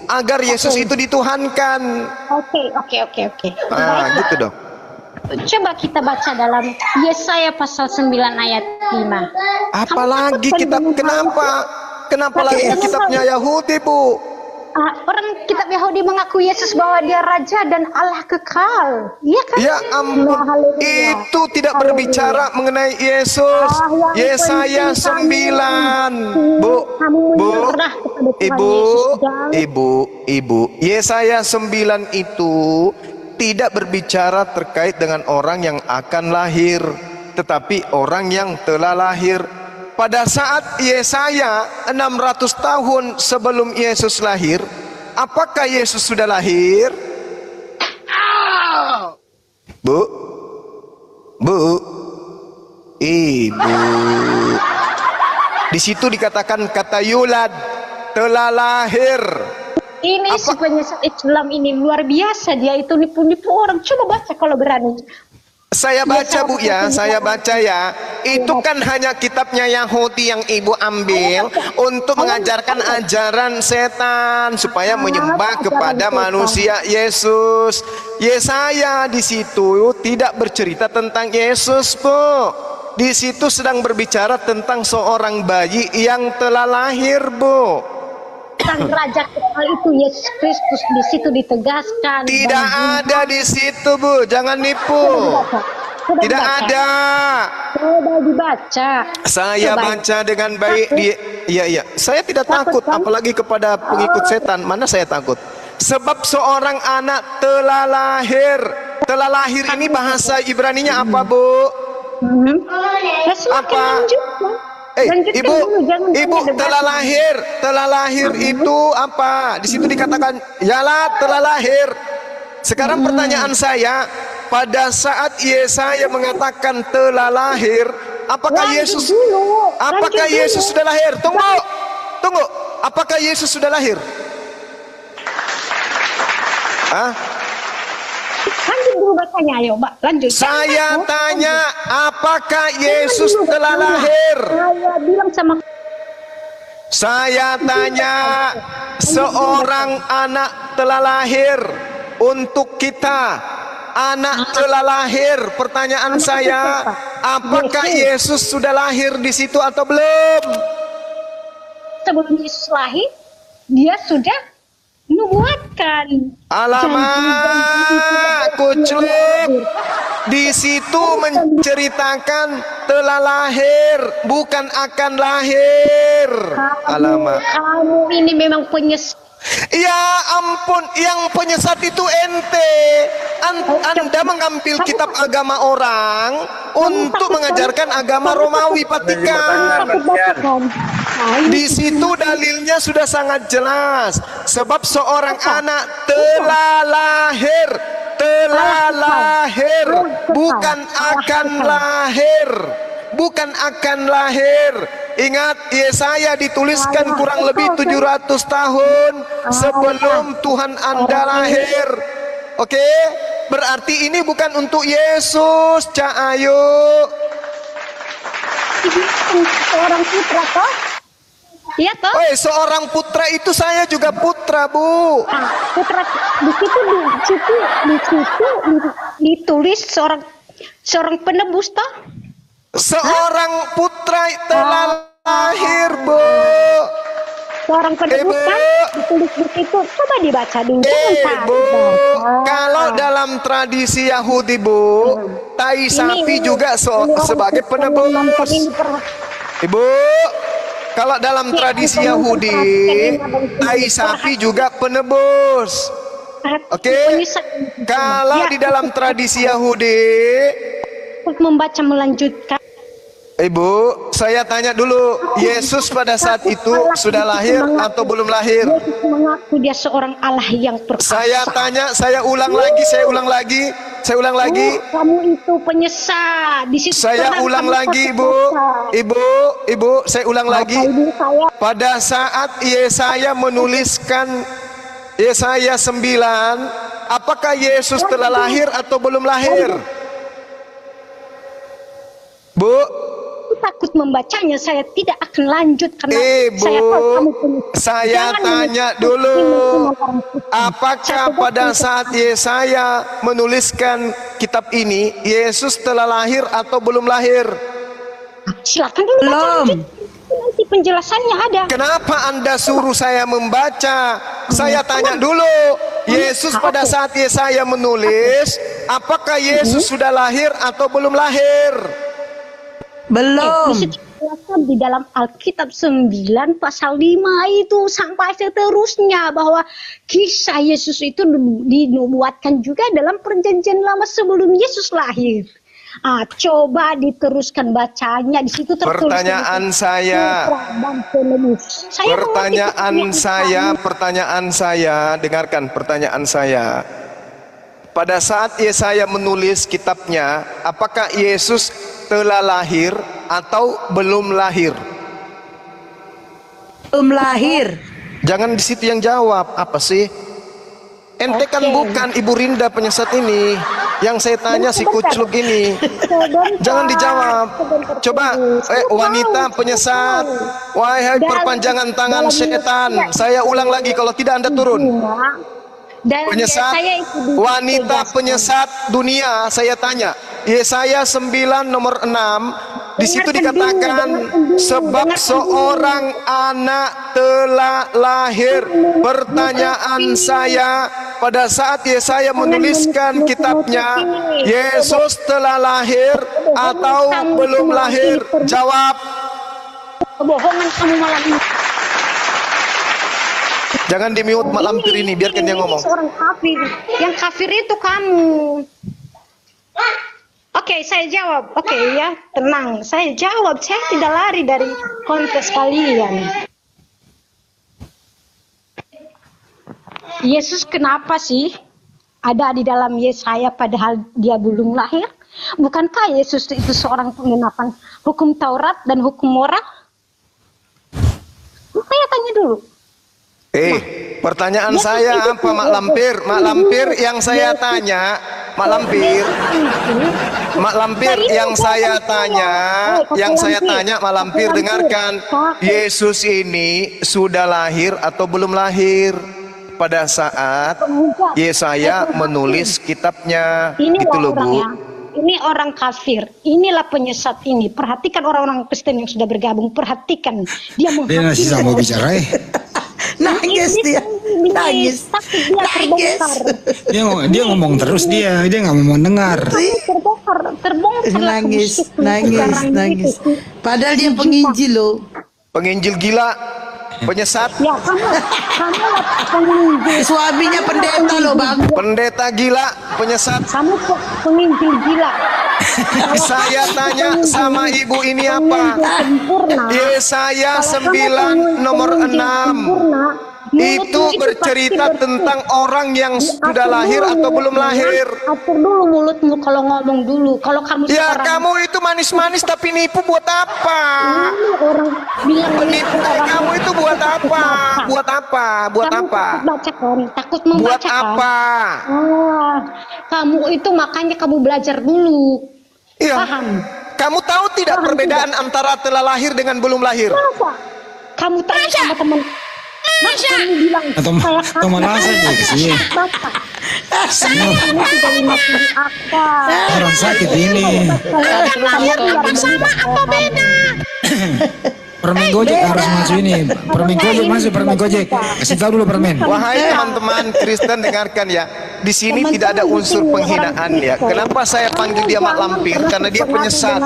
agar Yesus itu dituhankan. Oke. Gitu dong. Coba kita baca dalam Yesaya pasal 9 ayat 5. Apalagi kitab, kenapa lagi kitabnya Yahudi, Bu? Orang kitab Yahudi mengaku Yesus bahwa dia raja dan Allah kekal. Iya kan? Ya ampun, itu tidak berbicara mengenai Yesus. Yesaya 9. Ibu, Yesaya 9 itu tidak berbicara terkait dengan orang yang akan lahir, tetapi orang yang telah lahir. Pada saat Yesaya 600 tahun sebelum Yesus lahir, apakah Yesus sudah lahir? Bu, Ibu. Di situ dikatakan kata yulad, telah lahir. Ini si penyesat Islam ini luar biasa, dia itu nipu-nipu orang. Coba baca kalau berani. Saya baca, Bu, ya, saya baca ya. Itu kan hanya kitabnya Yahudi yang Ibu ambil untuk mengajarkan ajaran setan supaya menyembah kepada manusia Yesus. Yesaya di situ tidak bercerita tentang Yesus, Bu. Di situ sedang berbicara tentang seorang bayi yang telah lahir, Bu. Sang raja kekal itu Yesus Kristus di situ ditegaskan. Tidak ada di situ, Bu. Jangan nipu. Tidak ada. Coba dibaca. Saya baca dengan baik. Iya. Saya tidak takut, apalagi kepada pengikut setan. Mana saya takut? Sebab seorang anak telah lahir. Telah lahir ini bahasa Ibraninya apa, Bu? Apa? Ibu telah lahir itu apa? Di situ dikatakan yalah telah lahir. Sekarang pertanyaan saya, pada saat Yesaya mengatakan telah lahir, apakah Yesus sudah lahir? Tunggu. Apakah Yesus sudah lahir? Lanjut dulu bacanya, ayo, Mbak. Lanjut. Saya tanya, apakah Yesus telah lahir? Saya tanya, seorang anak telah lahir untuk kita. Anak telah lahir. Pertanyaan saya, apakah Yesus sudah lahir di situ atau belum? Sebelum Yesus lahir, dia sudah nubuatkan. Alamak, kucluk. Di situ menceritakan telah lahir, bukan akan lahir. Alamak. Kamu ini memang penyesat. Ya ampun, yang penyesat itu ente. Anda mengambil kitab agama orang untuk mengajarkan agama Romawi Vatikan. Di situ dalilnya sudah sangat jelas. Sebab seorang anak telah lahir, bukan akan lahir. Bukan akan lahir. Ingat, Yesaya dituliskan kurang lebih 700 tahun sebelum Tuhan Anda lahir. Oke? Berarti ini bukan untuk Yesus, Cak Ayu. Seorang putra toh? Iya toh? Seorang putra itu saya juga putra, Bu. Putra di situ ditulis seorang penebus toh? Seorang putra telah lahir, Bu. Seorang penebus kan ditulis begitu. Coba dibaca dulu. Bu, kalau dalam tradisi Yahudi, Bu, tai sapi juga sebagai penebus. Ibu, kalau dalam tradisi Yahudi, tai sapi juga penebus. Oke? Kalau di dalam tradisi Yahudi, membaca melanjutkan. Ibu, saya tanya dulu, Yesus pada saat itu sudah lahir atau belum lahir? Yesus mengaku dia seorang Allah yang perkasa. Saya tanya, saya ulang lagi. Kamu itu penyesat. Di situ saya ulang lagi, Ibu, saya ulang lagi. Pada saat Yesaya menuliskan Yesaya 9, apakah Yesus telah lahir atau belum lahir? Bu, takut membacanya, saya tidak akan lanjut karena Ibu, saya tahu kamu punya. saya Jangan tanya menyebut dulu, iman orang Kristen. apakah Satu pada doktrin saat Yesaya menuliskan kitab ini, Yesus telah lahir atau belum lahir? silakan dulu baca Belum. lanjut. Nanti penjelasannya ada. Kenapa Anda suruh saya membaca? Saya tanya dulu, Yesus pada saat Yesaya menulis, apakah Yesus sudah lahir atau belum lahir? Belum. Di situ dijelaskan di dalam Alkitab 9 pasal 5 itu sampai seterusnya bahwa kisah Yesus itu dinubuatkan juga dalam perjanjian lama sebelum Yesus lahir. Coba diteruskan bacanya, di situ tertulis. Pertanyaan saya, pertanyaan saya, dengarkan pertanyaan saya. Pada saat Yesaya menulis kitabnya, apakah Yesus telah lahir atau belum lahir? Belum lahir. Jangan di situ yang jawab, apa sih? Ente kan bukan Ibu Rinda penyesat ini. Yang saya tanya si kucluk ini. Jangan dijawab. Coba, wanita penyesat. Wahai perpanjangan tangan setan. Saya ulang lagi, kalau tidak Anda turun. Penyesat, wanita penyesat dunia, saya tanya. Yesaya 9 nomor 6, di situ dikatakan sebab seorang anak telah lahir. Pertanyaan saya, pada saat Yesaya menuliskan kitabnya, Yesus telah lahir atau belum lahir? Jawab. Kebohongan kamu malam ini. Jangan di-mute Mak Lampir ini, biarkan dia ngomong. Seorang kafir. Yang kafir itu kamu. Oke, saya jawab. Oke ya, tenang. Saya jawab. Saya tidak lari dari kontes kalian. Yesus kenapa sih ada di dalam Yesaya padahal dia belum lahir? Bukankah Yesus itu seorang penggenapan hukum Taurat dan hukum moral? Saya tanya dulu. Pertanyaan saya apa Mak Lampir? Mak Lampir yang saya tanya, Mak Lampir yang saya tanya, Mak Lampir dengarkan, Yesus ini sudah lahir atau belum lahir pada saat Yesaya menulis kitabnya? Itu loh Bu. Ini orang kafir, inilah penyesat ini. Perhatikan orang-orang Kristen yang sudah bergabung, perhatikan dia masih sama bicara Nangis dia. Nangis. Dia ngomong terus, dia nggak mau dengar. Terbongkar Nangis. Padahal dia penginjil loh. Penginjil gila, penyesat. Ya, kamu penginjil. Suaminya pendeta loh Bang. Pendeta gila, penyesat. Kamu penginjil gila. Saya tanya sama ibu ini apa? Yesaya 9 nomor 6 itu bercerita tentang orang yang sudah lahir atau belum lahir. Atur dulu mulutmu kalau ngomong dulu. Kalau kamu ya kamu itu manis-manis tapi nipu buat apa? Orang bilang penipu kamu itu buat apa? Buat apa? Buat apa? Takut membacakan. Buat apa? Kamu itu makanya kamu belajar dulu. Iya. Paham? Kamu tahu tidak perbedaan antara telah lahir dengan belum lahir? Masa? Kamu tahu sama teman? Masa? Kamu bilang teman saja sih. Saya ini sudah 50 akal. Orang sakit ini. Lahir sama apa beda? Permen Gojek harus masuk ini. Permen Gojek masuk, permen Gojek. Kasih tahu dulu permen. Wahai teman-teman Kristen, dengarkan ya. Di sini tidak ada unsur penghinaan ya. Kenapa saya panggil dia Mak Lampir? Karena dia penyesat.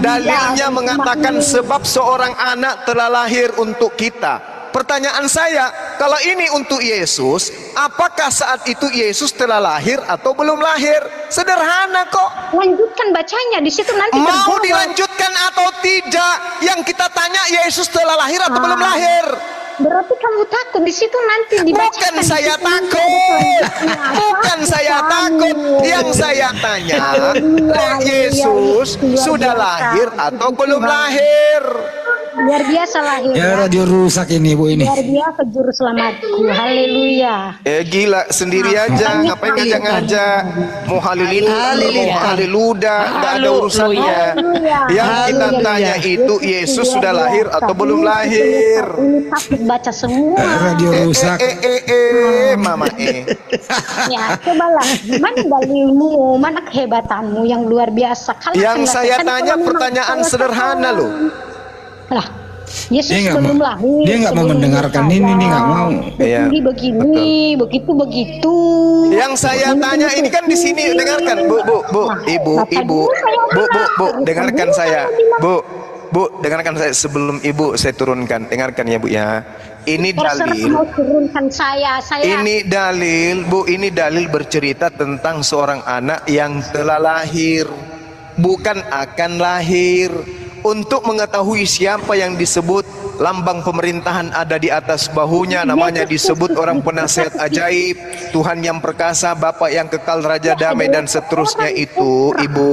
Dalilnya mengatakan sebab seorang anak telah lahir untuk kita. Pertanyaan saya, kalau ini untuk Yesus, apakah saat itu Yesus telah lahir atau belum lahir? Sederhana kok. Lanjutkan bacanya, di situ nanti mau terjawab. Dilanjutkan atau tidak? Yang kita tanya, Yesus telah lahir atau belum lahir? Berarti kamu takut, di situ nanti dibacakan. Bukan saya takut. Bukan saya takut. Yang saya tanya, Yesus sudah lahir atau belum lahir? Luar biasa lahir. Ya radio rusak ini Bu ini. Luar biasa juru selamatku. Haleluya. Gila sendiri aja, ngapain ngajak-ngajak? Mau halilin, mau haliluda, nggak ada urusannya. Yang kita tanya itu Yesus sudah lahir atau belum lahir? Ini takut baca semua. Radio rusak. Mama Ya, cobalah. Mana dalilmu, mana kehebatanmu yang luar biasa. Kalau Yang saya kan tanya kalau memang pertanyaan saya sederhana tahu. loh. Lah, Yesus Dia nggak belum mau- lahir. dia nggak mau sebelum mendengarkan saya. ini nggak mau. Iya, Begini, begitu. Yang saya tanya ini kan di sini dengarkan, Bu, Ibu, dengarkan saya, Bu, dengarkan saya sebelum Ibu saya turunkan, dengarkan ya Bu ya. Ini Terserah dalil. mau turunkan saya. Ini dalil, Bu, ini dalil bercerita tentang seorang anak yang telah lahir, bukan akan lahir. Untuk mengetahui siapa yang disebut lambang pemerintahan ada di atas bahunya, namanya disebut orang penasihat ajaib, Tuhan yang perkasa, Bapa yang kekal, Raja damai dan seterusnya itu, Ibu,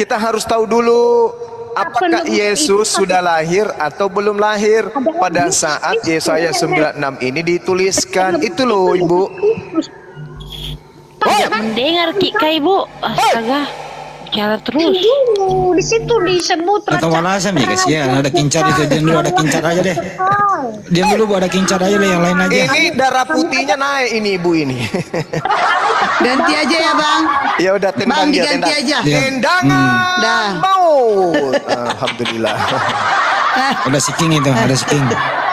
kita harus tahu dulu apakah Yesus sudah lahir atau belum lahir pada saat Yesaya 96 ini dituliskan. Itu loh Ibu. Tidak mendengar Kika Ibu. Astaga. Bicara terus. Dulu di situ disebut Atau walasan nih kasihan ada kincar itu, dia dulu ada kincar aja deh. Dia dulu Bu ada kincar aja deh, yang lain aja. Ini darah putihnya naik ini Ibu ini. Ganti aja ya Bang. Ya udah tendang Bang dia, diganti tendang. aja. Iya. Tendangan Dah. maut. Alhamdulillah. Ada si King itu, ada si King.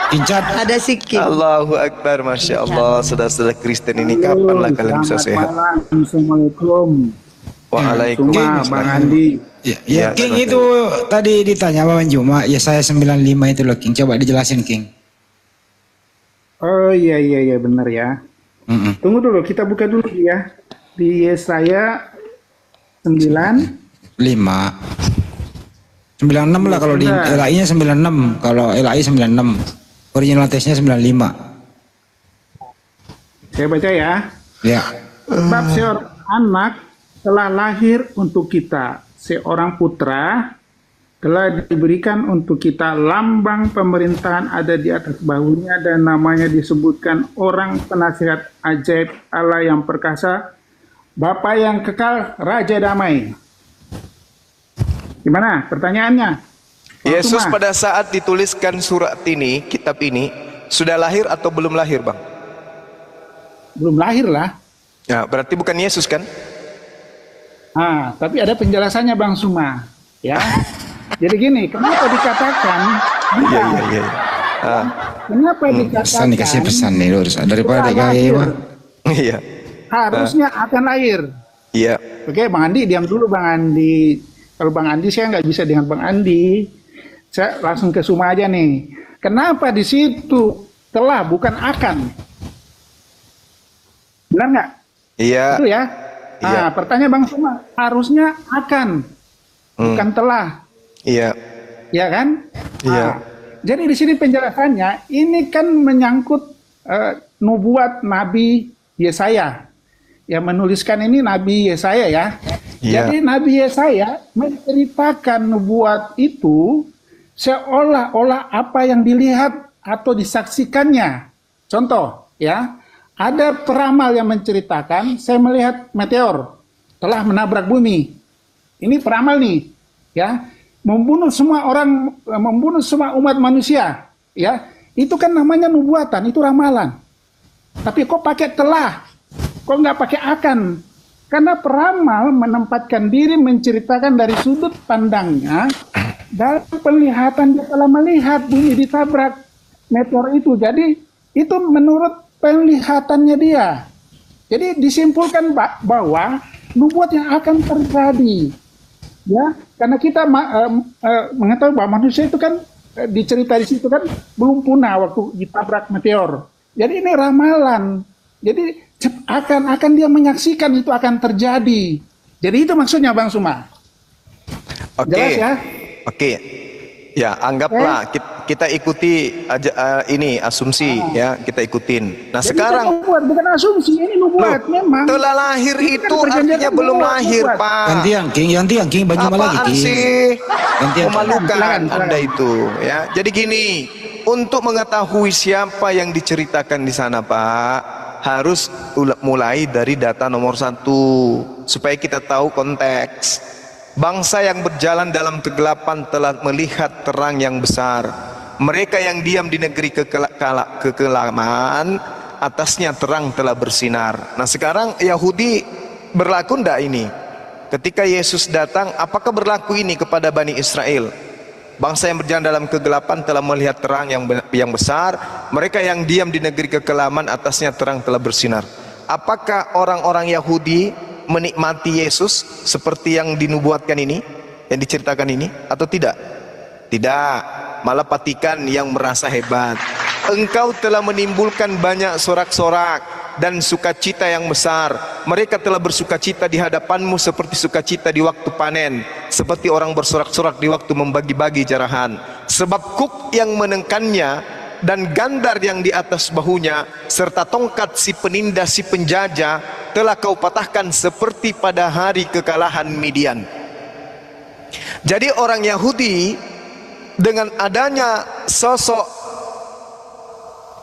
Kincar. Ada sikit. Allahu Akbar, Masya Allah. Saudara-saudara Kristen ini kapanlah kalian bisa sehat? Malam. Assalamualaikum. Waalaikumsalam. Cuma Bang Andi. Ya, Ya, King betul. itu tadi ditanya Bang Juma, ya saya 95 itu loh King. Coba dijelasin King. Oh iya benar ya. Tunggu dulu, kita buka dulu ya. Di Yesaya 9. 5 96 lah kalau di Benar. LAI-nya 96, kalau LAI 96. Original testnya 95. Saya baca ya. Ya. Sebab seorang anak telah lahir untuk kita, seorang putra telah diberikan untuk kita, lambang pemerintahan ada di atas bahunya dan namanya disebutkan orang penasihat ajaib, Allah yang perkasa, Bapa yang kekal, Raja damai. Gimana pertanyaannya? Yesus Fatima? pada saat dituliskan surat ini, kitab ini, sudah lahir atau belum lahir, Bang? Belum lahir lah. Ya, berarti bukan Yesus kan? Tapi ada penjelasannya Bang Suma, ya. Jadi gini, kenapa dikatakan? Iya. Kenapa dikatakan? Pesan dikasih pesan nih lurus daripada Telah gaya lahir, Bang. Iya. harusnya akan lahir. Iya. Oke, Bang Andi, diam dulu Bang Andi. Kalau Bang Andi saya nggak bisa dengan Bang Andi. Saya langsung ke Suma aja nih. Kenapa di situ telah bukan akan? Benar nggak? Iya. Itu ya. Iya. Pertanyaan Bang Suma, harusnya akan, bukan telah. Iya. Ya kan? Iya. Jadi di sini penjelasannya, ini kan menyangkut nubuat Nabi Yesaya. Yang menuliskan ini Nabi Yesaya ya. Iya. Jadi Nabi Yesaya menceritakan nubuat itu seolah-olah apa yang dilihat atau disaksikannya. Contoh ya, ada peramal yang menceritakan, saya melihat meteor telah menabrak bumi. Ini peramal nih, ya, membunuh semua orang, membunuh semua umat manusia, ya. Itu kan namanya nubuatan, itu ramalan. Tapi kok pakai telah? Kok nggak pakai akan? Karena peramal menempatkan diri menceritakan dari sudut pandangnya, dalam penglihatan dia telah melihat bumi ditabrak meteor itu. Jadi itu menurut penglihatannya dia. Jadi disimpulkan bahwa nubuat yang akan terjadi, ya, karena kita mengetahui bahwa manusia itu kan dicerita di situ kan belum punah waktu ditabrak meteor. Jadi ini ramalan. Jadi akan dia menyaksikan itu akan terjadi. Jadi itu maksudnya Bang Suma. Oke. Jelas ya? Oke. Ya, anggaplah kita ikuti aja, ini asumsi ya, kita ikutin. Nah Jadi sekarang bukan asumsi, ini nubuat memang. telah lahir Ini kan itu perjanjian artinya belum nubuat, lahir, nubuat. Pak. Gantian King banyak lagi Apaan King. sih? Gantian. Memalukan Silakan. Anda itu ya. Jadi gini, untuk mengetahui siapa yang diceritakan di sana, Pak, harus mulai dari data nomor 1 supaya kita tahu konteks. Bangsa yang berjalan dalam kegelapan telah melihat terang yang besar. Mereka yang diam di negeri kekelaman, atasnya terang telah bersinar. Nah sekarang Yahudi berlaku ndak ini? Ketika Yesus datang, apakah berlaku ini kepada Bani Israel? Bangsa yang berjalan dalam kegelapan telah melihat terang yang besar. Mereka yang diam di negeri kekelaman, atasnya terang telah bersinar. Apakah orang-orang Yahudi menikmati Yesus seperti yang dinubuatkan ini, yang diceritakan ini, atau tidak? Tidak, malah patikan yang merasa hebat. Engkau telah menimbulkan banyak sorak-sorak dan sukacita yang besar. Mereka telah bersukacita di hadapanmu seperti sukacita di waktu panen, seperti orang bersorak-sorak di waktu membagi-bagi jarahan. Sebab kuk yang menengkannya dan gandar yang di atas bahunya, serta tongkat si penindas si penjajah, telah kau patahkan seperti pada hari kekalahan Midian. Jadi orang Yahudi dengan adanya sosok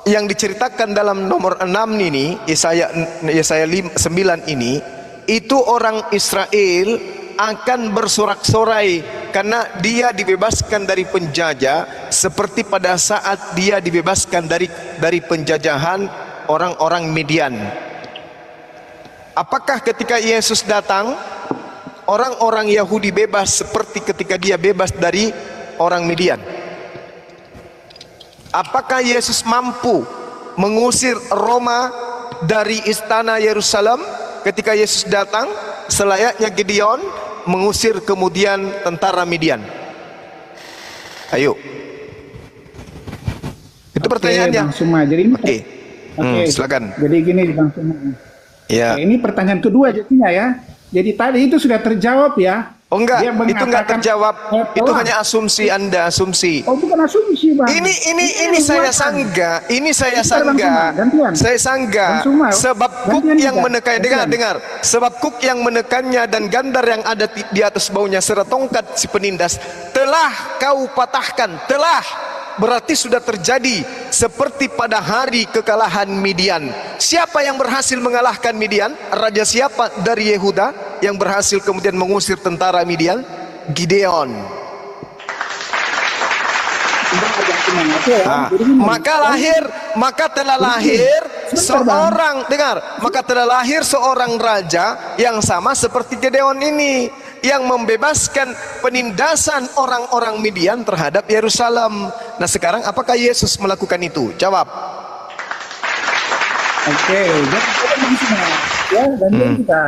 yang diceritakan dalam nomor 6 ini, Yesaya 9 ini, itu orang Israel akan bersorak-sorai karena dia dibebaskan dari penjajah seperti pada saat dia dibebaskan dari penjajahan orang-orang Midian. Apakah ketika Yesus datang orang-orang Yahudi bebas seperti ketika dia bebas dari orang Midian? Apakah Yesus mampu mengusir Roma dari istana Yerusalem ketika Yesus datang selayaknya Gideon mengusir kemudian tentara Midian? Ayo, itu pertanyaannya. Bang Suma. Jadi ini silakan. Jadi gini Bang Suma. Ya. Nah, ini pertanyaan kedua jadinya ya. Jadi tadi itu sudah terjawab ya. Oh enggak, Dia itu enggak mengatakan, terjawab. Itu telah. hanya asumsi Anda, asumsi. Oh bukan asumsi Bang. Ini saya sanggah. Ini saya Bentar, Bang sanggah. Suma, gantian. Saya sanggah. Bang Suma, Sebab kuk gantian yang juga. menekan, Gantian. dengar. Sebab kuk yang menekannya dan gandar yang ada di atas baunya serta tongkat si penindas telah kau patahkan. Telah berarti sudah terjadi seperti pada hari kekalahan Midian. Siapa yang berhasil mengalahkan Midian? Raja siapa dari Yehuda yang berhasil kemudian mengusir tentara Midian? Gideon. Maka telah lahir seorang, dengar, maka telah lahir seorang raja yang sama seperti Gideon ini, yang membebaskan penindasan orang-orang Midian terhadap Yerusalem. Nah sekarang apakah Yesus melakukan itu? Jawab. Oke, jadi kita.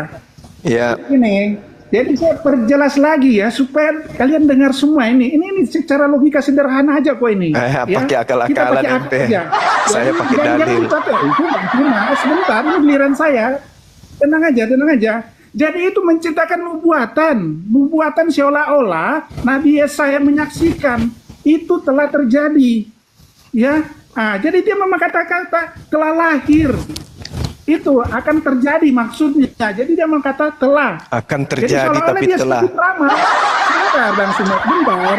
Ya. Ini, jadi saya perjelas lagi ya supaya kalian dengar semua ini. Ini secara logika sederhana aja kok ini. Pakai akal-akalan ente. Saya pakai dalil. Sebentar, ini giliran saya. Tenang aja. Jadi itu menciptakan nubuatan seolah-olah Nabi Yesaya menyaksikan itu telah terjadi. Ya, jadi dia memang kata-kata telah lahir. Itu akan terjadi maksudnya. Jadi dia mengatakan telah. Akan terjadi jadi, tapi dia telah. Bentar Bang Sumat, bentar.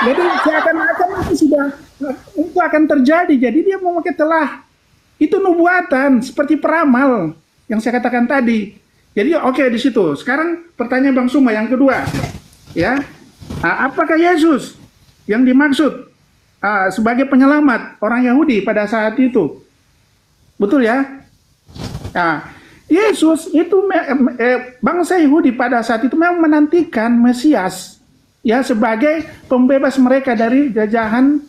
Jadi seakan-akan itu sudah itu akan terjadi. Jadi dia memakai telah. Itu nubuatan seperti peramal yang saya katakan tadi. Jadi oke di situ. Sekarang pertanyaan Bang Suma yang kedua. Ya. Apakah Yesus yang dimaksud sebagai penyelamat orang Yahudi pada saat itu? Betul ya? Nah, Yesus itu bangsa Yahudi pada saat itu memang menantikan Mesias ya sebagai pembebas mereka dari jajahan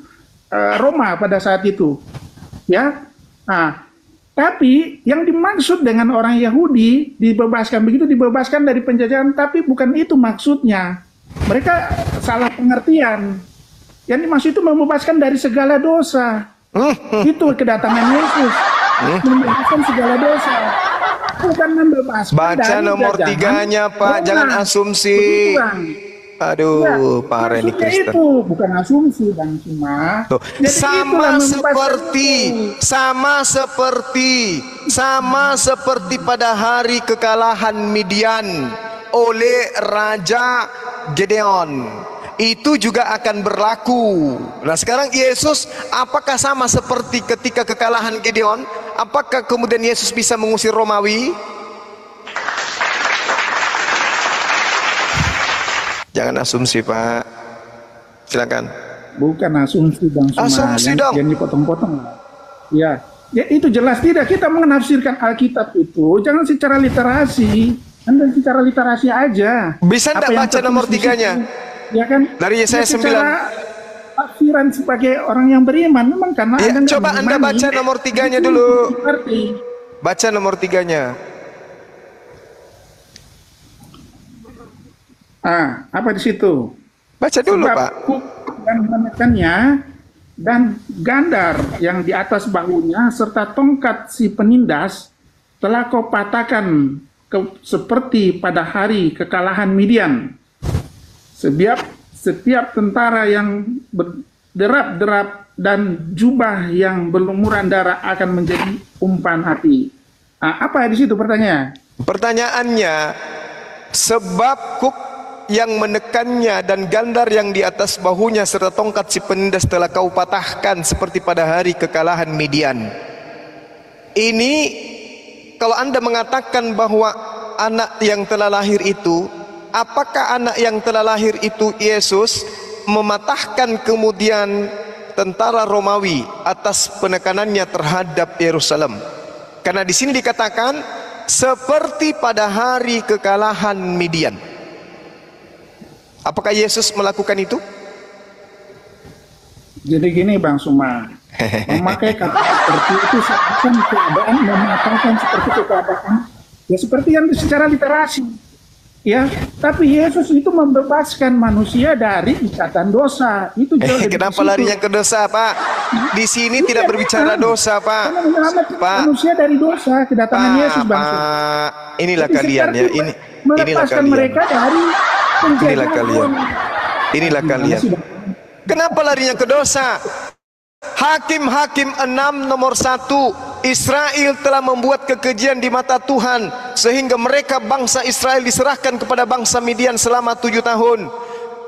Roma pada saat itu. Ya. Nah, tapi yang dimaksud dengan orang Yahudi dibebaskan dari penjajahan, tapi bukan itu maksudnya. Mereka salah pengertian. Yang dimaksud itu membebaskan dari segala dosa. Itu kedatangan Yesus. Membebaskan segala dosa, bukan membebaskan. Baca dari nomor jajahan 3-nya Pak, Roma. jangan asumsi. Begitu, Bang. Aduh, parah ini Maksudnya Kristen. itu bukan asumsi Bang Suma. Tuh, Jadi itulah sama seperti pada hari kekalahan Midian oleh Raja Gideon. Itu juga akan berlaku. Nah sekarang Yesus apakah sama seperti ketika kekalahan Gideon? Apakah kemudian Yesus bisa mengusir Romawi? Jangan asumsi Pak. Silakan. Bukan asumsi Bang Suma. Asumsi dong. Jangan dipotong-potong. Ya, itu jelas tidak kita menafsirkan Alkitab itu jangan secara literasi. Anda secara literasi aja. Bisa Apa enggak yang baca tertulis nomor di situ, 3-nya? Ya kan? Dari Yesaya 9. Secara tafsiran sebagai orang yang beriman memang karena Ya, Anda nggak coba Anda mengimani, baca nomor 3-nya itu dulu. dimengerti. Baca nomor 3-nya. Apa di situ? Baca dulu Sebab Pak. kuk dan menekannya dan gandar yang di atas bahunya serta tongkat si penindas telah kau patahkan seperti pada hari kekalahan Midian. Setiap tentara yang berderap-derap dan jubah yang berlumuran darah akan menjadi umpan hati. Apa di situ pertanyaan? Pertanyaannya, sebab kuk yang menekannya dan gandar yang di atas bahunya serta tongkat si penindas telah kau patahkan seperti pada hari kekalahan Midian. Ini kalau Anda mengatakan bahwa anak yang telah lahir itu, apakah anak yang telah lahir itu Yesus mematahkan kemudian tentara Romawi atas penekanannya terhadap Yerusalem? Karena di sini dikatakan seperti pada hari kekalahan Midian. Apakah Yesus melakukan itu? Jadi gini Bang Suma, memakai kata seperti itu seakan keadaan mematahkan seperti keadaan, ya seperti yang secara literasi, ya. Tapi Yesus itu membebaskan manusia dari ikatan dosa. Itu jauh lebih Kenapa di situ. larinya ke dosa, Pak? Di sini tidak berbicara dosa, Pak. Karena menyelamatkan Pak, manusia dari dosa, kedatangan Yesus Bang Suma. Pak, inilah Jadi kalian ya. seperti Inilah melepaskan kalian. mereka dari penjajahan. Inilah kalian. Inilah kalian. Kenapa larinya ke dosa? Hakim-Hakim 6 nomor 1, Israel telah membuat kekejian di mata Tuhan sehingga mereka bangsa Israel diserahkan kepada bangsa Midian selama 7 tahun.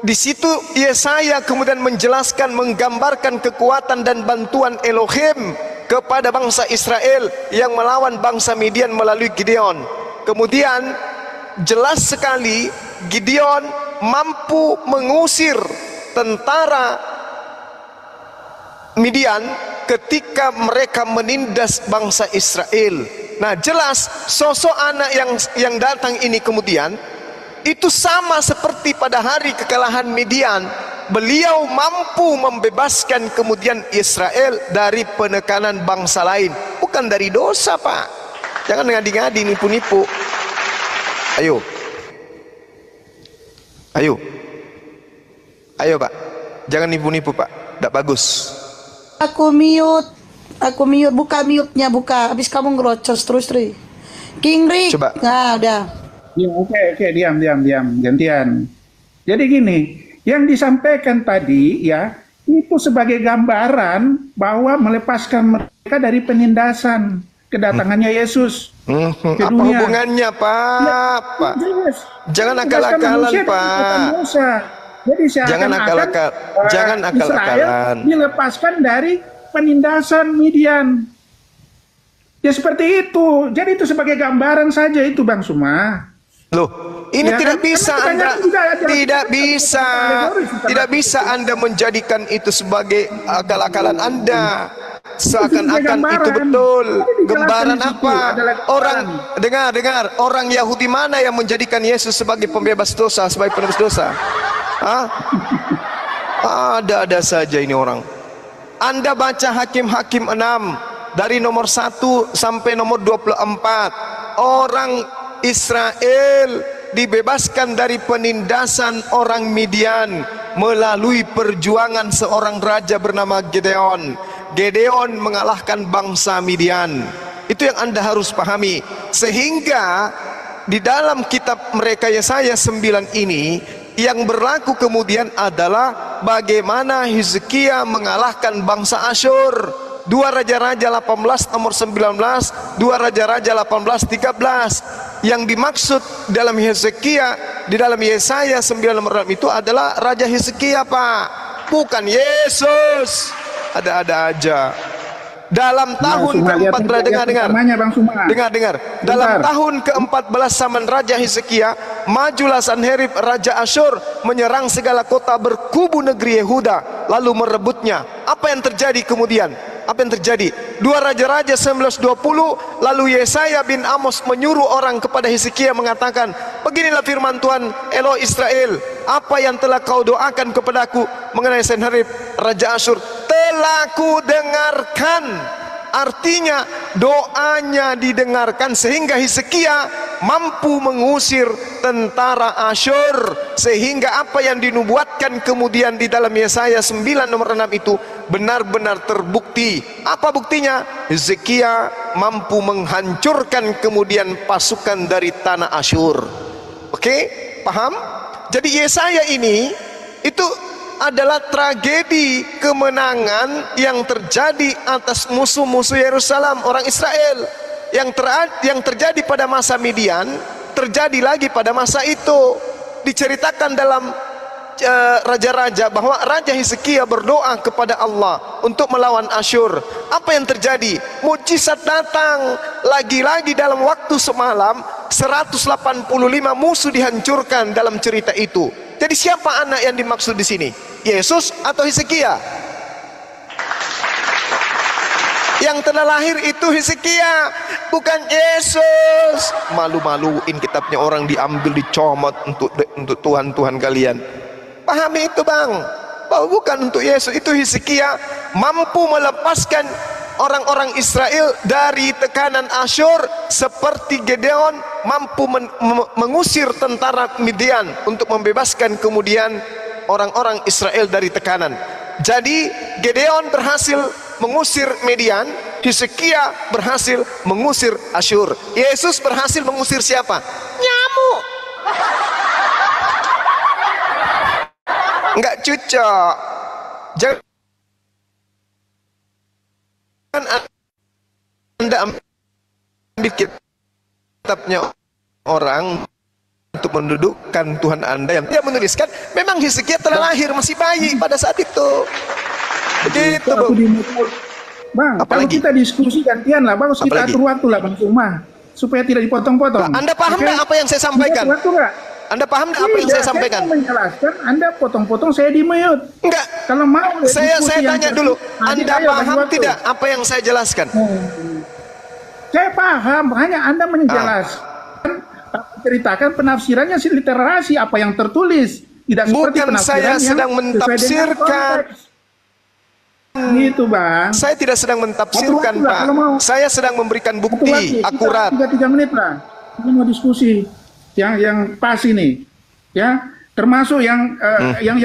Di situ Yesaya kemudian menjelaskan, menggambarkan kekuatan dan bantuan Elohim kepada bangsa Israel yang melawan bangsa Midian melalui Gideon. Kemudian jelas sekali Gideon mampu mengusir tentara Midian ketika mereka menindas bangsa Israel. Nah, jelas sosok anak yang datang ini kemudian itu sama seperti pada hari kekalahan Midian. Beliau mampu membebaskan kemudian Israel dari penekanan bangsa lain, bukan dari dosa, Pak. Jangan ngadi-ngadi, nipu-nipu. Ayo. Ayo. Ayo, Pak. Jangan nipu-nipu, Pak. Tidak bagus. Aku mute, buka mute-nya, buka. Habis kamu ngerocos terus, Tri. King Rick. Coba. Nah, udah. Ya, oke, diam, gantian. Jadi gini, yang disampaikan tadi ya, itu sebagai gambaran bahwa melepaskan mereka dari penindasan kedatangannya Yesus ke Apa dunia. hubungannya, Pak? Ya, Pak. jelas. Jangan Melepaskan akal-akalan, manusia dari Pak. ikatan dosa. Jadi Jangan akal-akal- jangan akal-akalan. Israel dilepaskan dari penindasan Midian. Ya seperti itu. Jadi itu sebagai gambaran saja itu Bang Suma. Loh, ini Ya tidak kan? bisa Karena Anda, kebanyakan juga ada- tidak bisa Anda menjadikan itu sebagai akal-akalan Anda. Seakan-akan itu betul. Gambaran apa? Orang dengar, orang Yahudi mana yang menjadikan Yesus sebagai pembebas dosa, sebagai penebus dosa? Hah? Ada-ada saja ini orang. Anda baca Hakim-Hakim 6 dari nomor 1 sampai nomor 24. Orang Israel dibebaskan dari penindasan orang Midian melalui perjuangan seorang raja bernama Gideon. Gideon mengalahkan bangsa Midian. Itu yang Anda harus pahami. Sehingga di dalam kitab mereka Yesaya 9 ini yang berlaku kemudian adalah bagaimana Hizkia mengalahkan bangsa Asyur. 2 Raja-Raja 18 nomor 19, 2 Raja-Raja 18 13. Yang dimaksud dalam Hizkia, di dalam Yesaya 9 nomor 6 itu adalah Raja Hizkia, Pak, bukan Yesus. Ada-ada aja. Dalam tahun keempat, dengar. Dalam tahun ke-14 zaman Raja Hizkia, majulah Sanherib Raja Asyur menyerang segala kota berkubu negeri Yehuda, lalu merebutnya. Apa yang terjadi kemudian? Apa yang terjadi? 2 Raja-Raja 19:20, lalu Yesaya bin Amos menyuruh orang kepada Hizkia mengatakan, beginilah firman Tuhan Elohim Israel, apa yang telah kau doakan kepadaku mengenai Sanherib Raja Asyur telah ku dengarkan. Artinya doanya didengarkan sehingga Hizkia mampu mengusir tentara Asyur, sehingga apa yang dinubuatkan kemudian di dalam Yesaya 9 nomor 6 itu benar-benar terbukti. Apa buktinya? Hizkia mampu menghancurkan kemudian pasukan dari tanah Asyur. Oke, paham? Jadi Yesaya ini itu adalah tragedi kemenangan yang terjadi atas musuh-musuh Yerusalem, orang Israel, yang terjadi pada masa Midian, terjadi lagi pada masa itu. Diceritakan dalam Raja-Raja bahwa Raja Hizkia berdoa kepada Allah untuk melawan Asyur. Apa yang terjadi? Mujizat datang. Lagi-lagi dalam waktu semalam 185 musuh dihancurkan dalam cerita itu. Jadi siapa anak yang dimaksud di sini? Yesus atau Hizkia? Yang telah lahir itu Hizkia, bukan Yesus. Malu-maluin kitabnya orang, diambil, dicomot untuk Tuhan-Tuhan kalian. Pahami itu, Bang, bahwa bukan untuk Yesus. Itu Hizkia mampu melepaskan orang-orang Israel dari tekanan Asyur, seperti Gedeon mampu mengusir tentara Midian untuk membebaskan kemudian orang-orang Israel dari tekanan. Jadi Gedeon berhasil mengusir Midian, Hizkia berhasil mengusir Asyur. Yesus berhasil mengusir siapa? Nyamuk. Enggak cocok. Jangan Anda ambil kitabnya orang untuk mendudukkan Tuhan Anda yang dia menuliskan. Memang Hizkia telah lahir masih bayi pada saat itu. Begitu, Bang. Kalau kita diskusi gantian lah, bagus kita atur waktu lah, Bang Suma, supaya tidak dipotong-potong. Anda paham nggak apa yang saya sampaikan? Anda paham nggak apa yang saya sampaikan? Saya menjelaskan, Anda potong-potong, saya di-mute. Enggak. Kalau mau saya tanya dulu, Anda paham tidak apa yang saya jelaskan? Saya paham, hanya Anda menjelaskan, ceritakan penafsirannya literasi apa yang tertulis, tidak seperti bukan saya sedang mentafsirkan. Gitu, Bang. Saya tidak sedang mentafsirkan, Pak. Saya sedang memberikan bukti akurat. 3 menit lah. Kita mau diskusi yang pas ini, ya. Termasuk yang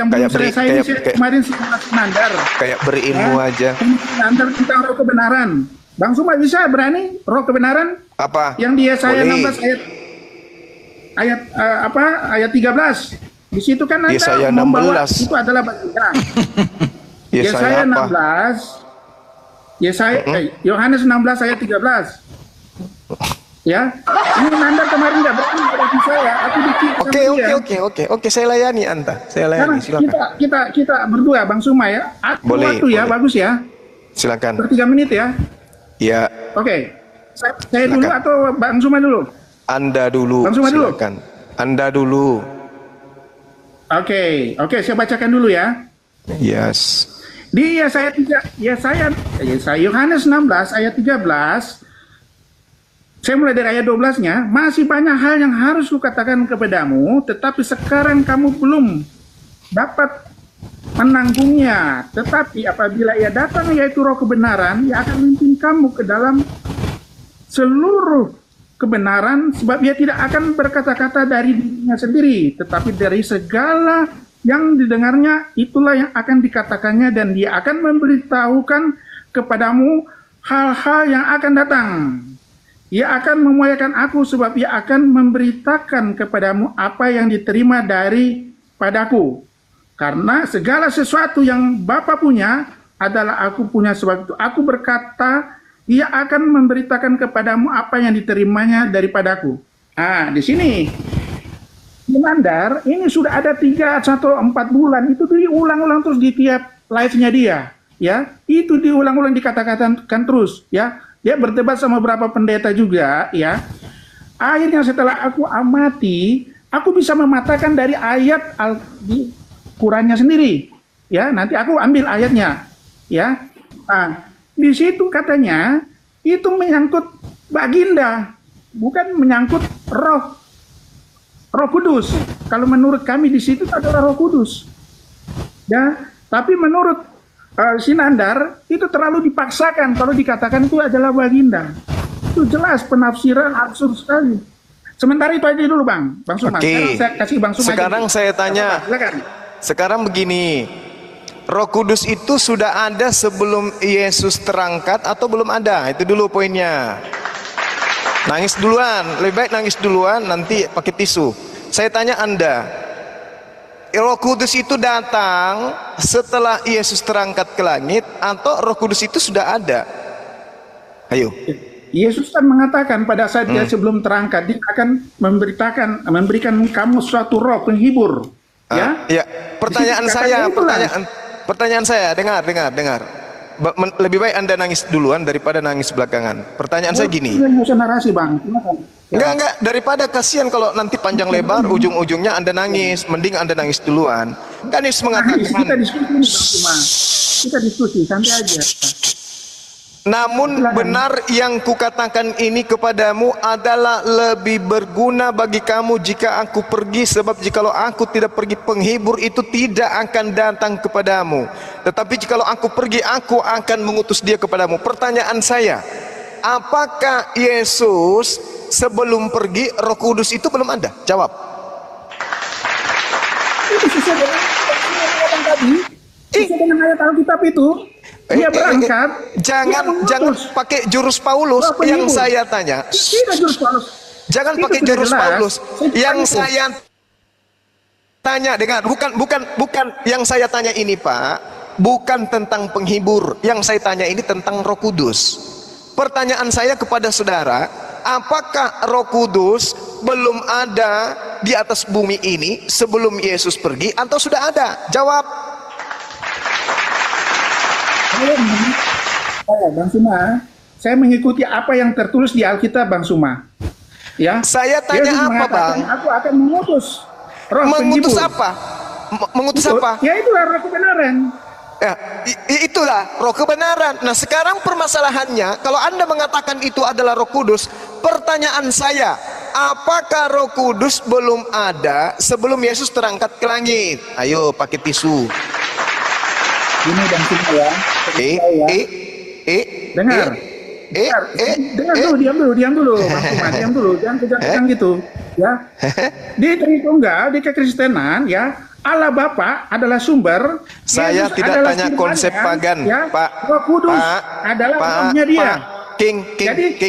belum selesai ini kemarin si Nandar. Kayak berilmu aja. Nandar tentang roh kebenaran. Bang Suma bisa berani roh kebenaran? Apa? Yang dia saya 16 ayat 13. Di situ kan Anda membawa itu adalah bagian. Yesaya 16. Yohanes 16 ayat 13. Ya, ini Anda kemarin nggak berani berarti saya. Oke, saya layani Anda. Saya layani, silakan. Kita berdua, Bang Suma ya. Boleh. Bagus ya. Silakan. 3 menit ya. Ya. Oke. Saya dulu atau Bang Suma dulu? Anda dulu. Bang Suma dulu. Silakan. Anda dulu. Oke, saya bacakan dulu ya. Yes. Di Yohanes 16 ayat 13. Saya mulai dari ayat 12-nya, masih banyak hal yang harus kukatakan kepadamu, tetapi sekarang kamu belum dapat menanggungnya. Tetapi apabila ia datang, yaitu roh kebenaran, ia akan memimpin kamu ke dalam seluruh kebenaran, sebab ia tidak akan berkata-kata dari dirinya sendiri, tetapi dari segala yang didengarnya, itulah yang akan dikatakannya, dan dia akan memberitahukan kepadamu hal-hal yang akan datang. Ia akan memuliakan aku, sebab ia akan memberitakan kepadamu apa yang diterima dari padaku. Karena segala sesuatu yang Bapa punya adalah aku punya, sebab itu aku berkata, Ia akan memberitakan kepadamu apa yang diterimanya daripadaku. Di sini Mandar ini sudah ada 3 atau 4 bulan itu diulang-ulang terus di tiap live-nya dia, ya. Itu diulang-ulang dikata-katakan terus, ya. Dia berdebat sama beberapa pendeta juga, ya. Akhirnya setelah aku amati, aku bisa mematahkan dari ayat di Qurannya sendiri, ya. Nanti aku ambil ayatnya, ya. Nah, di situ katanya itu menyangkut baginda, bukan menyangkut Roh Kudus. Kalau menurut kami di situ adalah Roh Kudus, ya. Tapi menurut Sinandar itu terlalu dipaksakan kalau dikatakan itu adalah baginda. Itu jelas penafsiran absurd sekali. Sementara itu aja dulu Bang Suman. Oke. Saya kasih Bang Suman. Sekarang aja. saya tanya. Silakan. Sekarang begini, Roh Kudus itu sudah ada sebelum Yesus terangkat atau belum ada? Itu dulu poinnya. Nangis duluan, lebih baik nangis duluan, nanti pakai tisu. Saya tanya Anda, Roh Kudus itu datang setelah Yesus terangkat ke langit atau Roh Kudus itu sudah ada? Ayo. Yesus kan mengatakan pada saat dia sebelum terangkat, dia akan memberikan kamu suatu roh penghibur. Ya. Pertanyaan saya, dengar. Lebih baik Anda nangis duluan daripada nangis belakangan. Pertanyaan saya gini. Nggak usah narasi Bang. Enggak, daripada kasihan kalau nanti panjang lebar ujung-ujungnya Anda nangis, mending Anda nangis duluan. Kan Yesus mengatakan, kita diskusi santai aja. namun benar yang kukatakan ini kepadamu adalah lebih berguna bagi kamu jika aku pergi, sebab jikalau aku tidak pergi, penghibur itu tidak akan datang kepadamu, tetapi jikalau aku pergi, aku akan mengutus dia kepadamu. Pertanyaan saya, apakah Yesus sebelum pergi Roh Kudus itu belum ada? Jawab. Itu sesuai dengan tadi. Sesuai dengan ayat Alkitab itu. Dia berangkat. Jangan pakai jurus Paulus yang saya tanya. Tidak jurus Paulus. Jangan Itu pakai sudah jurus jelas. Paulus. Yang saya tanya, dengar, bukan yang saya tanya ini Pak, bukan tentang penghibur. Yang saya tanya ini tentang Roh Kudus. Pertanyaan saya kepada saudara, apakah Roh Kudus belum ada di atas bumi ini sebelum Yesus pergi atau sudah ada? Jawab. Bang Suma, saya mengikuti apa yang tertulis di Alkitab Bang Suma. Ya. Saya tanya Yesus apa mengatakan, Bang? Aku akan mengutus roh Mengutus penghibur. apa? Mengutus Itu, apa? ya itulah roh kebenaran. Ya, itulah roh kebenaran. Nah sekarang permasalahannya, kalau Anda mengatakan itu adalah Roh Kudus, pertanyaan saya, apakah Roh Kudus belum ada sebelum Yesus terangkat ke langit? Ayo pakai tisu. Ini Bang Suma ya. Dengar. Dengar dulu, diam dulu, Bang Suma, diam dulu, jangan kejang-kejang gitu, ya. Di Tritunggal, di kekristenan, ya, Allah Bapa adalah sumber. Saya Yesus tidak adalah tanya firman-Nya, konsep pagan, ya. Pak. Roh Kudus adalah rohnya dia. Jadi,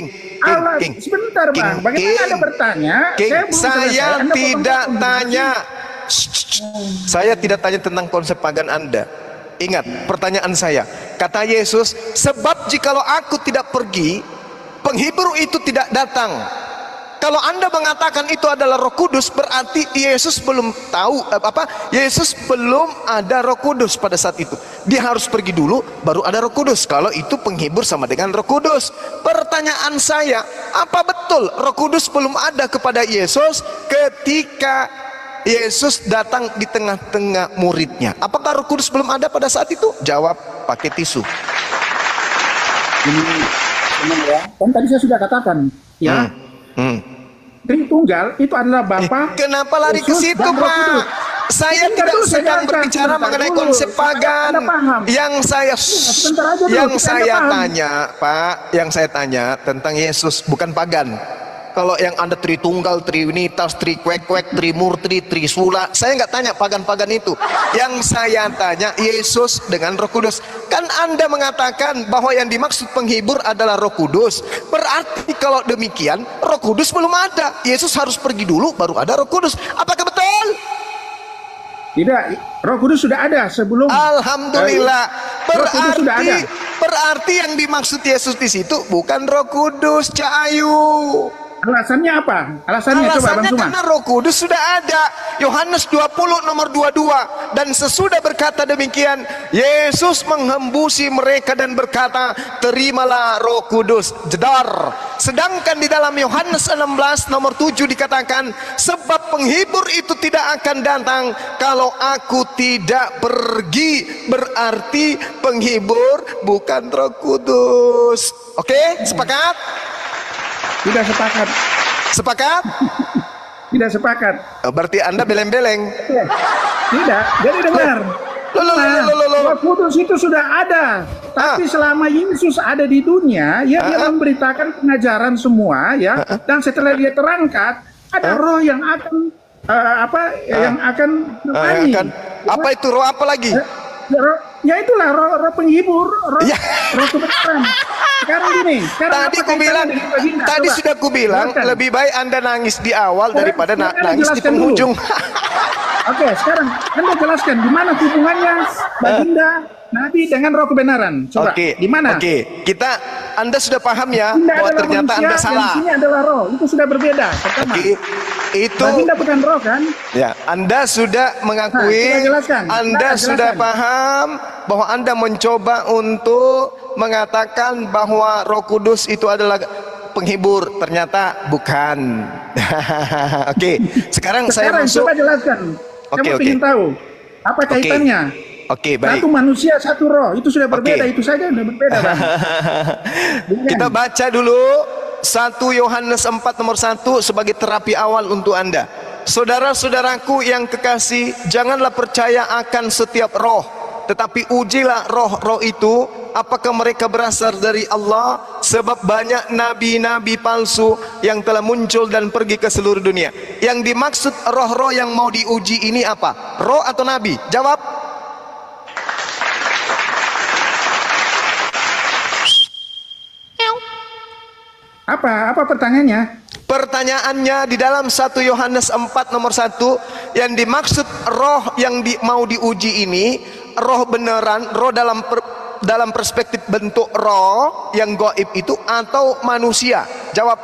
Allah, sebentar Bang, bagaimana Anda bertanya? Saya tidak tanya. Saya tidak tanya tentang konsep pagan Anda. Ingat pertanyaan saya, kata Yesus, sebab jikalau aku tidak pergi, penghibur itu tidak datang. Kalau Anda mengatakan itu adalah Roh Kudus, berarti Yesus belum tahu Yesus belum ada Roh Kudus pada saat itu. Dia harus pergi dulu baru ada Roh Kudus. Kalau itu penghibur sama dengan Roh Kudus. Pertanyaan saya, apa betul Roh Kudus belum ada kepada Yesus ketika Yesus datang di tengah-tengah muridnya? Apakah Roh Kudus belum ada pada saat itu? Jawab pakai tisu. Ini ya. Kan tadi saya sudah katakan, ya. Tritunggal itu adalah Bapa. Kenapa lari ke situ, Pak? Saya tidak sedang berbicara mengenai konsep pagan. Yang saya tanya, Pak, yang saya tanya tentang Yesus, bukan pagan. Kalau yang Anda Tritunggal, Trinitas, Trikwek-kwek, Trimurti, Trisula, saya nggak tanya pagan-pagan itu. Yang saya tanya Yesus dengan Roh Kudus. Kan Anda mengatakan bahwa yang dimaksud penghibur adalah Roh Kudus. Berarti kalau demikian Roh Kudus belum ada. Yesus harus pergi dulu baru ada Roh Kudus. Apakah betul? Tidak, Roh Kudus sudah ada sebelum. Alhamdulillah. Roh Kudus sudah ada. Berarti yang dimaksud Yesus di situ bukan Roh Kudus, Cak Ayu. Alasannya apa? Alasannya coba Bang Alasannya Suma. karena Roh Kudus sudah ada. Yohanes 20 nomor 22. Dan sesudah berkata demikian, Yesus menghembusi mereka dan berkata, terimalah Roh Kudus. Jedar. Sedangkan di dalam Yohanes 16 nomor 7 dikatakan, sebab penghibur itu tidak akan datang kalau aku tidak pergi. Berarti penghibur bukan Roh Kudus. Oke, sepakat? Tidak sepakat. Sepakat? Tidak sepakat. Berarti Anda beleng-beleng. Tidak. Jadi dengar. Roh Kudus itu sudah ada. Tapi selama Yesus ada di dunia, dia memberitakan pengajaran semua, ya. Dan setelah dia terangkat, ada roh yang akan yang akan menemani. Apa itu roh apa lagi? Ya itulah roh penghibur, roh kebenaran. Sekarang gini, tadi sudah kubilang lebih baik Anda nangis di awal daripada nangis di penghujung. Oke, sekarang Anda jelaskan di mana hubungannya baginda Nabi dengan roh kebenaran. Coba, di mana? Anda sudah paham ya bahwa ternyata Anda salah. Di sini adalah roh, itu sudah berbeda. Pertama, itu baginda bukan roh kan? Ya, Anda sudah mengakui, Anda sudah paham bahwa Anda mencoba untuk mengatakan bahwa Roh Kudus itu adalah penghibur, ternyata bukan. Oke, sekarang saya masuk. Coba jelaskan. Kamu ingin tahu apa kaitannya? Oke, baik. Satu manusia, satu roh, itu sudah berbeda, itu saja sudah berbeda. Kita baca dulu 1 Yohanes 4 nomor 1 sebagai terapi awal untuk Anda. Saudara-saudaraku yang kekasih, janganlah percaya akan setiap roh, tetapi ujilah roh-roh itu apakah mereka berasal dari Allah, sebab banyak nabi-nabi palsu yang telah muncul dan pergi ke seluruh dunia. Yang dimaksud roh-roh yang mau diuji ini apa? Roh atau nabi? Jawab. Apa pertanyaannya? Pertanyaannya di dalam 1 Yohanes 4 nomor 1, yang dimaksud roh yang mau diuji ini, roh beneran, roh dalam perspektif bentuk roh yang gaib itu atau manusia? Jawab.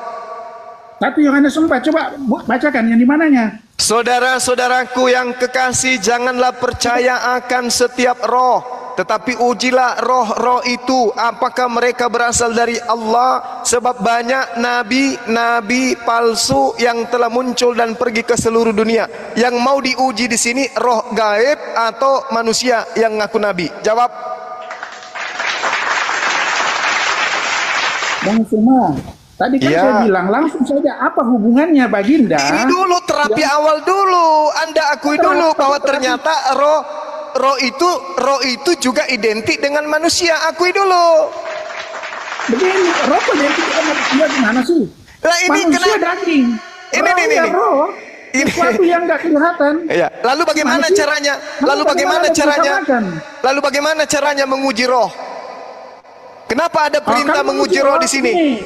1 Yohanes 4, coba bacakan yang di mananya. Saudara-saudaraku yang kekasih, janganlah percaya akan setiap roh, tetapi ujilah roh-roh itu apakah mereka berasal dari Allah, sebab banyak nabi-nabi palsu yang telah muncul dan pergi ke seluruh dunia. Yang mau diuji di sini roh gaib atau manusia yang ngaku nabi? Jawab. Bang Suma, tadi kan saya bilang langsung saja apa hubungannya baginda? Ini dulu terapi awal dulu. Anda akui dulu bahwa ternyata roh itu juga identik dengan manusia. Akui dulu. Begini, roh identik dengan manusia gimana sih? Lah ini manusia daging. Ini. Roh, sesuatu yang nggak kelihatan. Iya. Lalu bagaimana caranya? Lalu bagaimana caranya menguji roh? Kenapa ada perintah menguji roh di sini?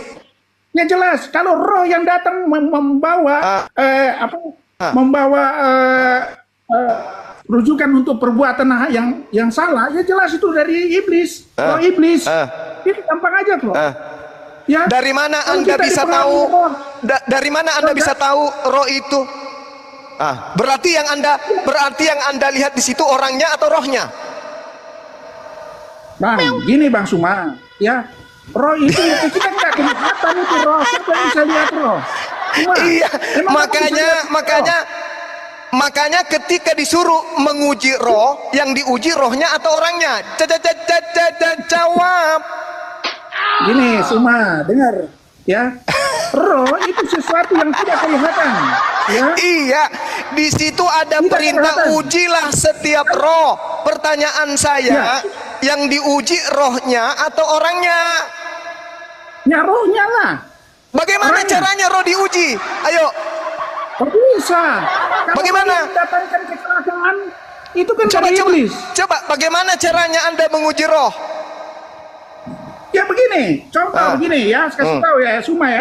Ya jelas, kalau roh yang datang membawa rujukan untuk perbuatan yang salah, ya jelas itu dari iblis, roh iblis. Itu gampang aja kok. Ya. Dari mana Anda bisa tahu? Dari mana Anda bisa tahu roh itu? Berarti yang Anda lihat di situ orangnya atau rohnya? Bang, gini Bang Suma, ya. Roh itu kita nggak kelihatan itu roh, siapa yang bisa lihat roh? Iya, makanya ketika disuruh menguji roh, yang diuji rohnya atau orangnya? Jawab. Gini, Suma, dengar, ya. Roh itu sesuatu yang tidak kelihatan, ya. Iya, di situ ada tidak perintah kelihatan. Ujilah setiap roh. Pertanyaan saya, yang diuji rohnya atau orangnya? Ya rohnya lah. Bagaimana caranya roh diuji? Ayo. Bisa. Bagaimana? Mendapatkan kecelakaan itu kan dari iblis. Coba, bagaimana caranya Anda menguji roh? Ya begini, contoh begini ya, kasih tahu ya Suma ya.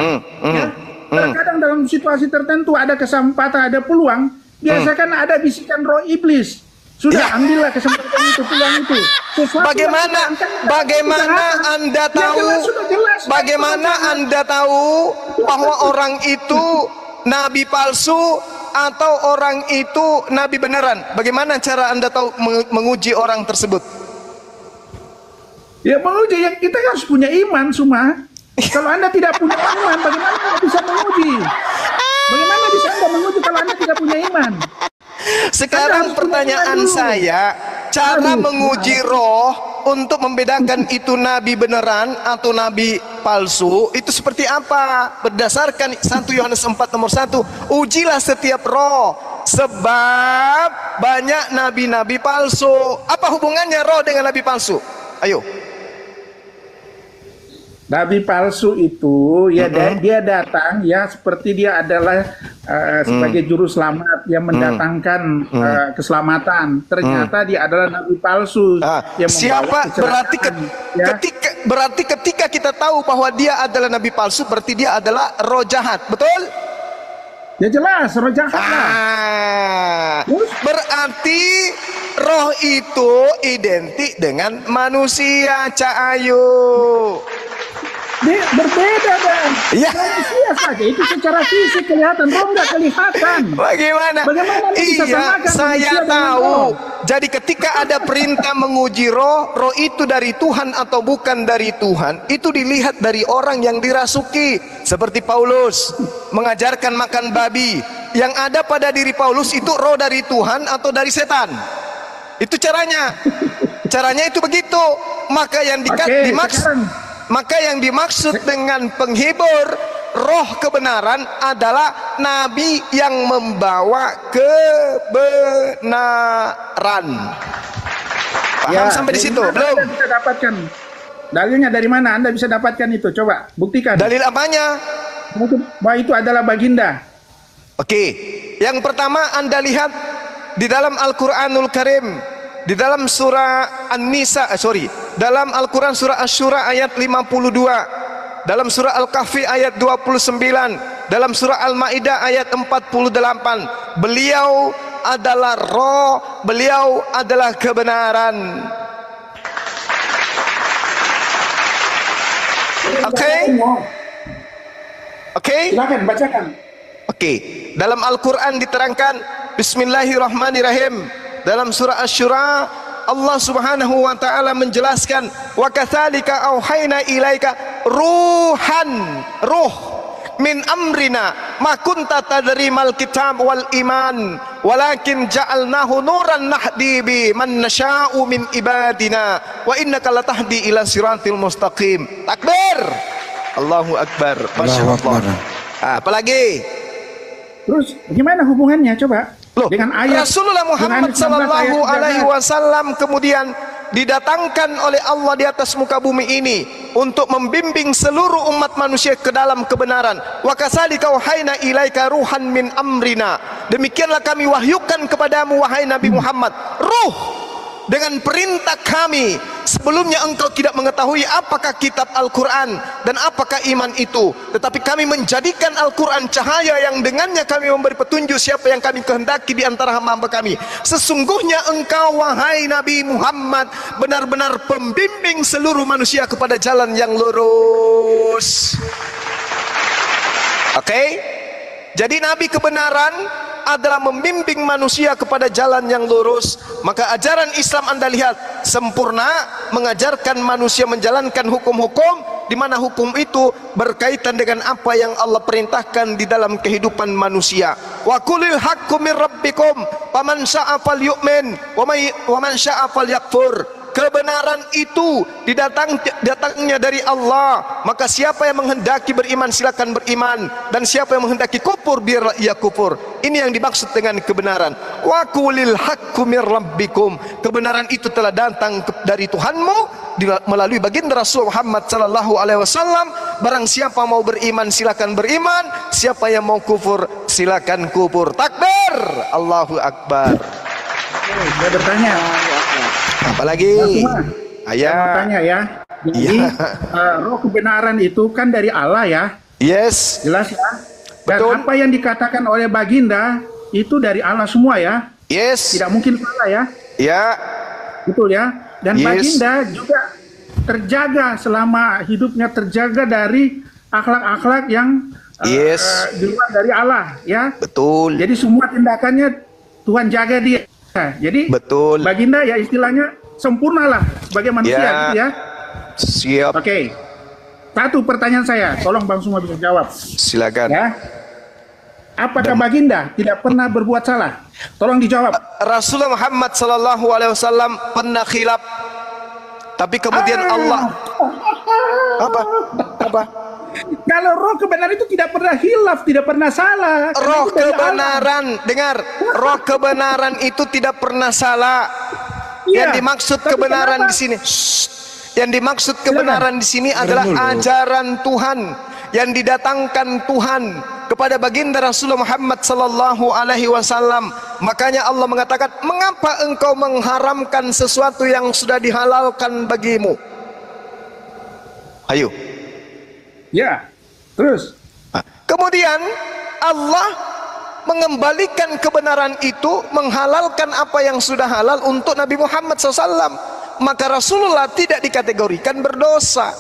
Terkadang dalam situasi tertentu ada kesempatan, ada peluang, biasakan ada bisikan roh iblis. Sudah Ya. ambillah kesempatan itu, peluang itu. Sesuatu Bagaimana yang sudah angkat, bagaimana sudah Anda Ya, tahu jelas, sudah jelas. bagaimana Anda tahu bahwa orang itu nabi palsu atau orang itu nabi beneran? Bagaimana cara Anda tahu menguji orang tersebut? Ya menguji, yang kita harus punya iman semua. Kalau Anda tidak punya iman, bagaimana Anda bisa menguji? Bagaimana bisa Anda menguji kalau Anda tidak punya iman? Sekarang pertanyaan saya, cara menguji roh untuk membedakan itu nabi beneran atau nabi palsu itu seperti apa? Berdasarkan 1 Yohanes 4 nomor 1, ujilah setiap roh sebab banyak nabi-nabi palsu. Apa hubungannya roh dengan nabi palsu? Ayo. Nabi palsu itu ya dia datang ya seperti dia adalah sebagai juru selamat yang mendatangkan keselamatan. Ternyata dia adalah nabi palsu yang membawa Siapa berarti kecelakaan, ya. berarti ketika kita tahu bahwa dia adalah nabi palsu berarti dia adalah roh jahat, betul? Ya jelas roh jahat lah. Berarti roh itu identik dengan manusia, Cak Ayu. Dia berbeda dan Ya. manusia saja itu secara fisik kelihatan, roh nggak kelihatan. Bagaimana? Bagaimana Anda bisa Iya, samakan manusia saya dengan tahu. roh? Jadi ketika ada perintah menguji roh, roh itu dari Tuhan atau bukan dari Tuhan, itu dilihat dari orang yang dirasuki. Seperti Paulus mengajarkan makan babi. Yang ada pada diri Paulus itu roh dari Tuhan atau dari setan. Itu caranya. Caranya itu begitu. Maka yang Maka yang dimaksud dengan penghibur roh kebenaran adalah nabi yang membawa kebenaran. Paham sampai di situ? Belum? Anda bisa dapatkan dalilnya dari mana? Anda bisa dapatkan itu. Coba buktikan. Dalil apanya? Bahwa itu adalah baginda. Oke. Yang pertama Anda lihat di dalam Al-Qur'anul Karim, di dalam surah An-Nisa, dalam Al-Quran surah Asy-Syura ayat 52, dalam surah Al-Kahfi ayat 29, dalam surah Al-Maidah ayat 48. Beliau adalah roh, beliau adalah kebenaran. Oke? Silakan bacakan. Oke. Dalam Al-Quran diterangkan Bismillahirrahmanirrahim. Dalam surah Asy-Syura Allah Subhanahu wa taala menjelaskan wa katsalika auhayna ilaika ruhan min amrina ma kunta tadri mal kitab wal iman walakin ja'alnahu nuran nahdi bi man nasha'u min ibadina wa innaka latahdi ila siratil mustaqim. Takbir. Allahu akbar. Masyaallah. Apalagi? Terus gimana hubungannya coba? Dengan ayat Rasulullah Muhammad sallallahu alaihi wasallam kemudian didatangkan oleh Allah di atas muka bumi ini untuk membimbing seluruh umat manusia ke dalam kebenaran. Wa kasalika wahayna ilaika ruhan min amrina. Demikianlah kami wahyukan kepadamu wahai Nabi Muhammad, ruh dengan perintah kami. Sebelumnya engkau tidak mengetahui apakah kitab Al-Quran dan apakah iman itu, tetapi kami menjadikan Al-Quran cahaya yang dengannya kami memberi petunjuk siapa yang kami kehendaki di antara hamba kami. Sesungguhnya engkau wahai Nabi Muhammad benar-benar pembimbing seluruh manusia kepada jalan yang lurus. Oke? Jadi Nabi kebenaran adalah membimbing manusia kepada jalan yang lurus. Maka ajaran Islam Anda lihat sempurna, mengajarkan manusia menjalankan hukum-hukum di mana hukum itu berkaitan dengan apa yang Allah perintahkan di dalam kehidupan manusia. Wa qulil haqqu mir rabbikum faman syaa'a falyu'min wa man syaa'a falyakfur. Kebenaran itu datangnya dari Allah, maka siapa yang menghendaki beriman silakan beriman, dan siapa yang menghendaki kufur biarlah ia kufur. Ini yang dimaksud dengan kebenaran. Wa qulil haqqu mir rabbikum. Kebenaran itu telah datang dari Tuhanmu melalui baginda Rasul Muhammad sallallahu alaihi wasallam. Barang siapa mau beriman silakan beriman, siapa yang mau kufur silakan kufur. Takbir. Allahu akbar. Saya bertanya. Apalagi? Saya mau tanya ya. Jadi roh kebenaran itu kan dari Allah ya. Yes. Jelas ya. Dan Betul. apa yang dikatakan oleh baginda itu dari Allah semua ya. Yes. Tidak mungkin salah ya. Ya, betul ya. Dan Yes. Baginda juga terjaga selama hidupnya, terjaga dari akhlak-akhlak yang Yes. di luar dari Allah ya. betul. Jadi semua tindakannya Tuhan jaga dia. Jadi Betul. Baginda ya istilahnya sempurnalah sebagai manusia Ya. gitu ya. Siap. Oke. Satu pertanyaan saya, tolong Bang semua bisa jawab Silakan. ya. Apakah Baginda tidak pernah berbuat salah? Tolong dijawab. Rasulullah Muhammad sallallahu alaihi wasallam pernah khilaf. Tapi kemudian Allah apa? Kalau roh kebenaran itu tidak pernah hilaf, tidak pernah salah. Karena Roh itu dari Allah. kebenaran, dengar. Roh kebenaran itu tidak pernah salah. Iya, Yang dimaksud tapi kebenaran kenapa? di sini. Yang dimaksud kebenaran di sini adalah dulu. ajaran Tuhan yang didatangkan Tuhan kepada baginda Rasulullah Muhammad sallallahu alaihi wasallam. Makanya Allah mengatakan, "Mengapa engkau mengharamkan sesuatu yang sudah dihalalkan bagimu?" Ayo. Ya, terus. Kemudian Allah mengembalikan kebenaran itu, menghalalkan apa yang sudah halal untuk Nabi Muhammad SAW. Maka Rasulullah tidak dikategorikan berdosa.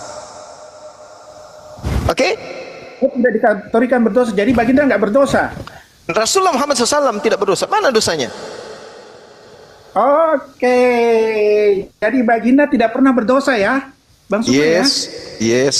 Oke? Tidak dikategorikan berdosa, jadi Baginda nggak berdosa. Rasulullah Muhammad SAW tidak berdosa. Mana dosanya? Oke, jadi Baginda tidak pernah berdosa ya, Bang Sugeng ya? Yes.